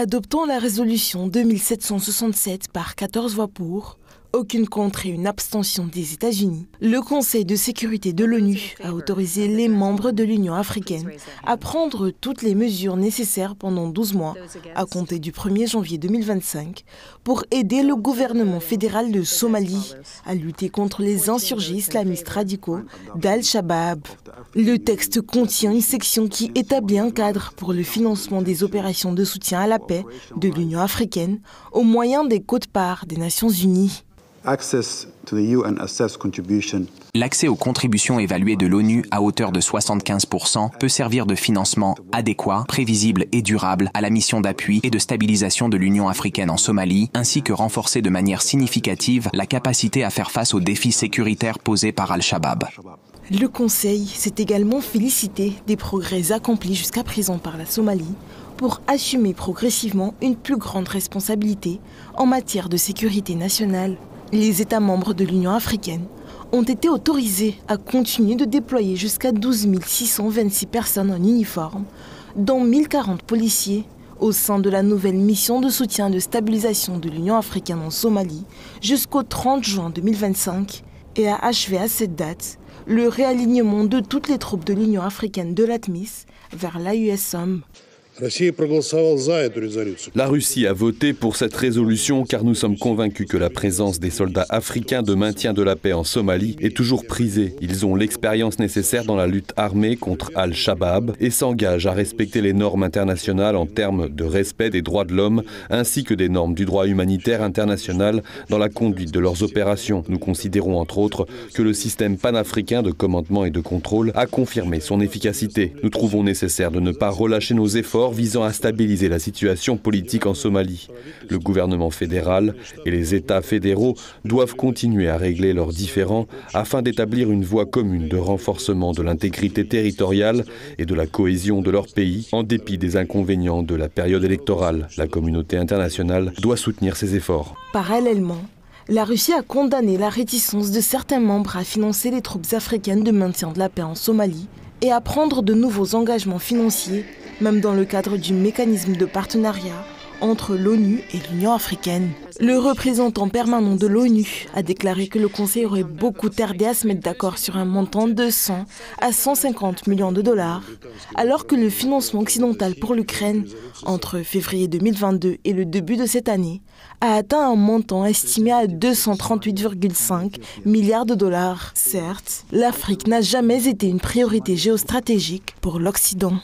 Adoptant la résolution 2767 par 14 voix pour, aucune contre et une abstention des États-Unis, le Conseil de sécurité de l'ONU a autorisé les membres de l'Union africaine à prendre toutes les mesures nécessaires pendant 12 mois, à compter du 1er janvier 2025, pour aider le gouvernement fédéral de Somalie à lutter contre les insurgés islamistes radicaux d'Al-Shabaab. Le texte contient une section qui établit un cadre pour le financement des opérations de soutien à la paix de l'Union africaine au moyen des quotes-parts des Nations unies. L'accès aux contributions évaluées de l'ONU à hauteur de 75% peut servir de financement adéquat, prévisible et durable à la mission d'appui et de stabilisation de l'Union africaine en Somalie, ainsi que renforcer de manière significative la capacité à faire face aux défis sécuritaires posés par Al-Shabaab. Le Conseil s'est également félicité des progrès accomplis jusqu'à présent par la Somalie pour assumer progressivement une plus grande responsabilité en matière de sécurité nationale. Les États membres de l'Union africaine ont été autorisés à continuer de déployer jusqu'à 12 626 personnes en uniforme, dont 1040 policiers, au sein de la nouvelle mission de soutien et de stabilisation de l'Union africaine en Somalie jusqu'au 30 juin 2025 et a achevé à cette date le réalignement de toutes les troupes de l'Union africaine de l'ATMIS vers l'AUSOM. La Russie a voté pour cette résolution car nous sommes convaincus que la présence des soldats africains de maintien de la paix en Somalie est toujours prisée. Ils ont l'expérience nécessaire dans la lutte armée contre Al-Shabaab et s'engagent à respecter les normes internationales en termes de respect des droits de l'homme ainsi que des normes du droit humanitaire international dans la conduite de leurs opérations. Nous considérons entre autres que le système panafricain de commandement et de contrôle a confirmé son efficacité. Nous trouvons nécessaire de ne pas relâcher nos efforts visant à stabiliser la situation politique en Somalie. Le gouvernement fédéral et les États fédéraux doivent continuer à régler leurs différends afin d'établir une voie commune de renforcement de l'intégrité territoriale et de la cohésion de leur pays en dépit des inconvénients de la période électorale. La communauté internationale doit soutenir ces efforts. Parallèlement, la Russie a condamné la réticence de certains membres à financer les troupes africaines de maintien de la paix en Somalie et à prendre de nouveaux engagements financiers, même dans le cadre du mécanisme de partenariat entre l'ONU et l'Union africaine. Le représentant permanent de l'ONU a déclaré que le Conseil aurait beaucoup tardé à se mettre d'accord sur un montant de 100 à 150 millions de dollars, alors que le financement occidental pour l'Ukraine, entre février 2022 et le début de cette année, a atteint un montant estimé à 238,5 milliards de dollars. Certes, l'Afrique n'a jamais été une priorité géostratégique pour l'Occident.